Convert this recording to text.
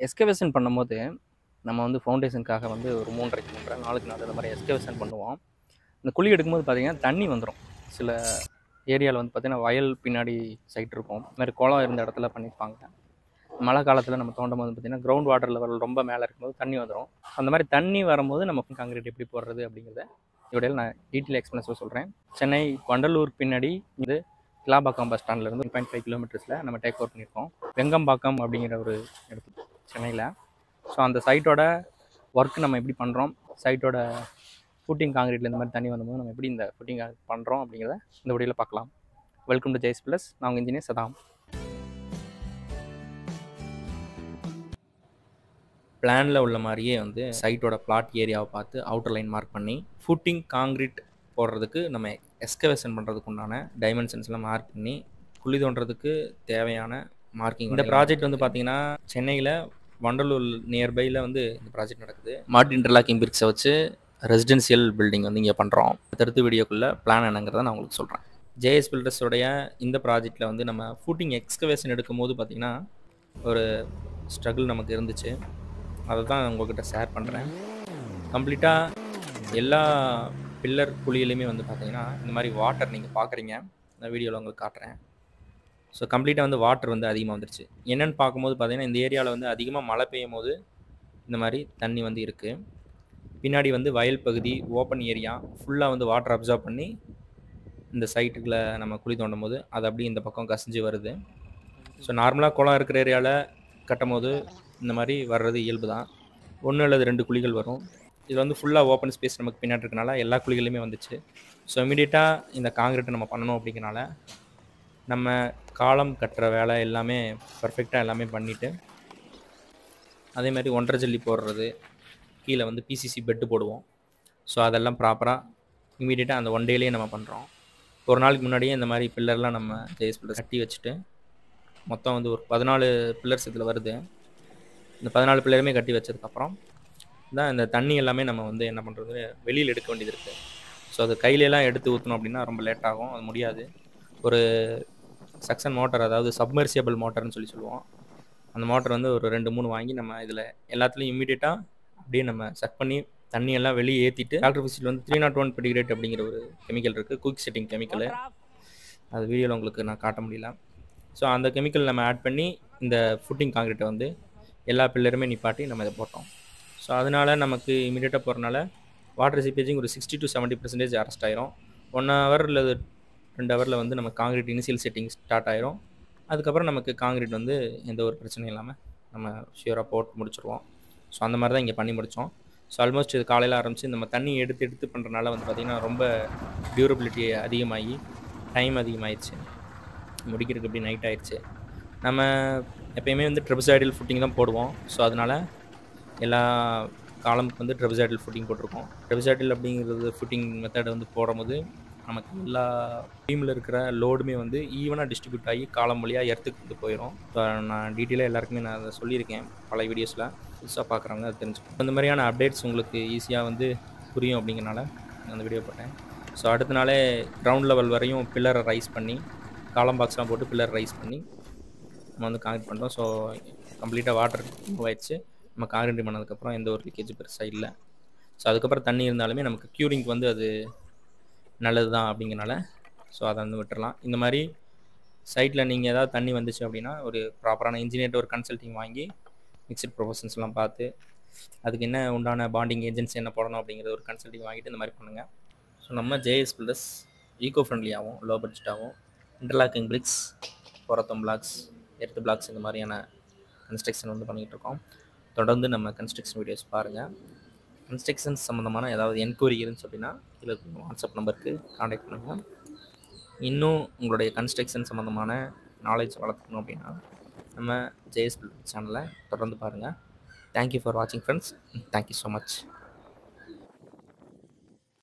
Excavation பண்ணும்போது, நம்ம வந்து ஃபவுண்டேஷனுக்காக வந்து ஒரு 3 1/2 4க்கு 4 இந்த மாரி எஸ்கவேஷன் பண்ணுவோம். இந்த குழி எடுக்கும்போது பார்த்தீங்கன்னா, தண்ணி வந்துரும். சில ஏரியால வந்து பார்த்தீங்கன்னா, வயல் பின்னாடி சைட் இருக்கும். இந்த மாரி குளம் இருந்த இடத்துல பண்ணியிருப்பாங்க. மழை காலத்தில நம்ம தோண்டும்போது பார்த்தீங்கன்னா, கிரவுண்ட் வாட்டர் லெவல் ரொம்ப மேல இருக்கும்போது தண்ணி வந்துரும். அந்த மாரி தண்ணி வரும்போது நம்ம கான்கிரீட் எப்படி போடுறது அப்படிங்கிறத இதோட நான் டீட்டெயில் எக்ஸ்பிளனேஷன் சொல்றேன். சென்னை வண்டலூர் பின்னாடி இது கிளாம்பாக்கம் பஸ் ஸ்டாண்ட்லேருந்து 1.5 கிலோமீட்டர்ஸில் நம்ம டேக் ஓவர் பண்ணியிருக்கோம். வெங்கம்பாக்கம் அப்படிங்கிற ஒரு இடத்துல சென்னையில். ஸோ அந்த சைட்டோட ஒர்க் நம்ம எப்படி பண்ணுறோம், சைட்டோட ஃபுட்டிங் காங்கிரீட்டில் இந்த மாதிரி தண்ணி வந்தபோது நம்ம எப்படி இந்த ஃபுட்டிங் பண்ணுறோம் அப்படிங்கிறத இந்த வீடியோவில் பார்க்கலாம். வெல்கம் டு ஜெய்ஸ் ப்ளஸ். நான் உங்கள் இன்ஜினியர் சதாம். பிளானில் உள்ள மாதிரியே வந்து சைட்டோட பிளாட் ஏரியாவை பார்த்து அவுட்டர் லைன் மார்க் பண்ணி ஃபுட்டிங் காங்கிரீட் போடுறதுக்கு நம்ம எஸ்கவேஷன் பண்ணுறதுக்கு உண்டான டைமென்ஷன்ஸ்லாம் மார்க் பண்ணி குழி தோண்டுறதுக்கு தேவையான மார்க்கிங். இந்த ப்ராஜெக்ட் வந்து பார்த்தீங்கன்னா சென்னையில் வண்டலூர் நியர்பையில் வந்து இந்த ப்ராஜெக்ட் நடக்குது. மாட் இன்டர்லாக்கிங் பிரிக்ஸை வச்சு ரெசிடென்சியல் பில்டிங் வந்து இங்கே பண்ணுறோம். அடுத்த வீடியோக்குள்ளே பிளான் என்னங்கிறத நான் உங்களுக்கு சொல்கிறேன். ஜேஎஸ் பில்டர்ஸோடைய இந்த ப்ராஜெக்டில் வந்து நம்ம ஃபுட்டிங் எக்ஸ்கவேஷன் எடுக்கும்போது பார்த்திங்கன்னா ஒரு ஸ்ட்ரகிள் நமக்கு இருந்துச்சு. அதை தான் உங்கள்கிட்ட ஷேர் பண்ணுறேன். கம்ப்ளீட்டாக எல்லா பில்லர் குழியிலையுமே வந்து பார்த்தீங்கன்னா இந்த மாதிரி வாட்டர் நீங்கள் பார்க்குறீங்க. இந்த வீடியோவில் உங்களுக்கு காட்டுறேன். ஸோ கம்ப்ளீட்டாக வந்து வாட்டர் வந்து அதிகமாக வந்துருச்சு. என்னென்னு பார்க்கும்போது பார்த்தீங்கன்னா இந்த ஏரியாவில் வந்து அதிகமாக மழை பெய்யும் போது இந்த மாதிரி தண்ணி வந்து இருக்குது. பின்னாடி வந்து வயல் பகுதி ஓப்பன் ஏரியா ஃபுல்லாக வந்து வாட்டர் அப்சர்வ் பண்ணி இந்த சைட்டுக்குள்ளே நம்ம குழி தோண்டும் போது அது அப்படியே இந்த பக்கம் கசிஞ்சு வருது. ஸோ நார்மலாக குளம் இருக்கிற ஏரியாவில் கட்டும் போது இந்த மாதிரி வர்றது இயல்பு தான். 1 அல்லது 2 குழிகள் வரும். இது வந்து ஃபுல்லாக ஓப்பன் ஸ்பேஸ் நமக்கு பின்னாடி இருக்கனால எல்லா குழிகளுமே வந்துச்சு. ஸோ இமீடியட்டாக இந்த காங்கிரீட்டை நம்ம பண்ணணும் அப்படிங்கிறனால நம்ம காலம் கட்டுற வேலை எல்லாமே பர்ஃபெக்டாக எல்லாமே பண்ணிவிட்டு அதேமாதிரி 1.5 ஜல்லி போடுறது, கீழே வந்து பிசிசி பெட்டு போடுவோம். ஸோ அதெல்லாம் ப்ராப்பராக இமீடியட்டாக அந்த 1 டேலேயே நம்ம பண்ணுறோம். ஒரு நாளைக்கு முன்னாடியே இந்த மாதிரி பில்லர்லாம் நம்ம ஜேஎஸ் பில்லர் கட்டி வச்சுட்டு மொத்தம் வந்து ஒரு 14 பில்லர்ஸ் இதில் வருது. இந்த 14 பில்லருமே கட்டி வச்சதுக்கப்புறம் தான் இந்த தண்ணி எல்லாமே நம்ம வந்து என்ன பண்ணுறது வெளியில் எடுக்க வேண்டியது இருக்குது. ஸோ அது கையிலலாம் எடுத்து ஊற்றணும் அப்படின்னா ரொம்ப லேட் ஆகும். அது முடியாது. ஒரு சக்ஷன் மோட்டர், அதாவது சப்மர்சியபிள் மோட்டர்னு சொல்லுவோம். அந்த மோட்டர் வந்து ஒரு 2-3 வாங்கி நம்ம இதில் எல்லாத்துலேயும் இமீடியட்டாக அப்படியே நம்ம செக் பண்ணி தண்ணியெல்லாம் வெளியே ஏற்றிட்டு டாக்டர் ஃபிசில் வந்து 301 பெடிகிரேட் அப்படிங்கிற ஒரு கெமிக்கல் இருக்குது, குயிக் செட்டிங் கெமிக்கல். அது வீடியோவில் உங்களுக்கு நான் காட்ட முடியல. ஸோ அந்த கெமிக்கல் நம்ம ஆட் பண்ணி இந்த ஃபுட்டிங் காங்கிரீட்டை வந்து எல்லா பில்லருமே நிப்பாட்டி நம்ம இதை போட்டோம். ஸோ அதனால் நமக்கு இமீடியட்டாக போகிறனால வாட்டர் சீப்பேஜிங் ஒரு 60 to 70% அரெஸ்ட் ஆயிரும். 1 hour அல்லது 2 ஹவரில் வந்து நம்ம காங்கிரீட் இனிஷியல் செட்டிங் ஸ்டார்ட் ஆயிரும். அதுக்கப்புறம் நமக்கு காங்கிரீட் வந்து எந்த ஒரு பிரச்சனையும் இல்லாமல் நம்ம ஷியூராக போட்டு முடிச்சுருவோம். ஸோ அந்த மாதிரி தான் இங்கே பண்ணி முடித்தோம். ஸோ ஆல்மோஸ்ட் இது காலையில் ஆரம்பித்து நம்ம தண்ணி எடுத்து பண்ணுறதுனால வந்து பார்த்திங்கன்னா ரொம்ப டியூரபிலிட்டி அதிகமாகி டைம் அதிகமாகிடுச்சு. முடிக்கிறதுக்கு எப்படி நைட் ஆயிடுச்சு. நம்ம எப்பயுமே வந்து ட்ரெபசாய்டல் ஃபுட்டிங் தான் போடுவோம். ஸோ அதனால் எல்லா காலமுக்கு வந்து ட்ரெபசாய்டல் ஃபுட்டிங் போட்டிருக்கோம். ட்ரெபசாய்டல் அப்படிங்கிறது ஃபுட்டிங் மெத்தட் வந்து போடும்போது நமக்கு எல்லா டீமில் இருக்கிற லோடுமே வந்து ஈவனாக டிஸ்ட்ரிபியூட் ஆகி காலம் வழியாக எர்த்துக்கு வந்து போயிடும். ஸோ நான் டீட்டெயிலாக எல்லாருக்குமே நான் அதை சொல்லியிருக்கேன் பல வீடியோஸில். புதுசாக பார்க்குறவங்க அது தெரிஞ்சுக்கணும். இந்த மாதிரியான அப்டேட்ஸ் உங்களுக்கு ஈஸியாக வந்து புரியும் அப்படிங்கிறனால அந்த வீடியோ போட்டேன். ஸோ அடுத்த நாளே கிரவுண்ட் லெவல் வரையும் பில்லரை ரைஸ் பண்ணி காலம் பாக்ஸ்லாம் போட்டு பில்லர் ரைஸ் பண்ணி நம்ம வந்து காங்கிரீட் பண்ணுறோம். ஸோ கம்ப்ளீட்டாக வாட்டர் மூவ் ஆயிடுச்சு. நம்ம காங்கிரீட் பண்ணதுக்கப்புறம் எந்த ஒரு லீக்கேஜ் பெருசாக இல்லை. ஸோ அதுக்கப்புறம் தண்ணி இருந்தாலுமே நமக்கு க்யூரிங்க்கு வந்து அது நல்லது தான் அப்படிங்கிறனால ஸோ அதை வந்து விட்டுறலாம். இந்த மாதிரி சைட்டில் நீங்கள் ஏதாவது தண்ணி வந்துச்சு அப்படின்னா ஒரு ப்ராப்பரான இன்ஜினியர்கிட்ட ஒரு கன்சல்ட்டிங் வாங்கி மிக்சட் ப்ரொபோஷன்ஸ்லாம் பார்த்து அதுக்கு என்ன உண்டான பாண்டிங் ஏஜென்சி என்ன போடணும் அப்படிங்கிறத ஒரு கன்சல்ட்டிங் வாங்கிட்டு இந்த மாதிரி பண்ணுங்கள். ஸோ நம்ம ஜேஎஸ் பில்டர்ஸ் ஈகோ ஃப்ரெண்ட்லியாகவும் லோ பட்ஜெட்டாகவும் இன்டர்லாக்கிங் பிரிக்ஸ், பொரத்தம் பிளாக்ஸ், எர்த் பிளாக்ஸ் இந்த மாதிரியான கன்ஸ்ட்ரக்ஷன் வந்து பண்ணிகிட்டு இருக்கோம். தொடர்ந்து நம்ம கன்ஸ்ட்ரக்ஷன் வீடியோஸ் பாருங்கள். கன்ஸ்ட்ரக்ஷன்ஸ் சம்மந்தமான ஏதாவது என்கொயரி இருந்துச்சு அப்படின்னா இதில் வாட்ஸ்அப் நம்பருக்கு கான்டாக்ட் பண்ணுங்கள். இன்னும் உங்களுடைய கன்ஸ்ட்ரக்ஷன் சம்மந்தமான நாலேஜ் வளர்த்துக்கணும் அப்படின்னா நம்ம ஜேஎஸ் பில்டர் சேனலை தொடர்ந்து பாருங்கள். தேங்க்யூ ஃபார் வாட்சிங் ஃப்ரெண்ட்ஸ். Thank you so much.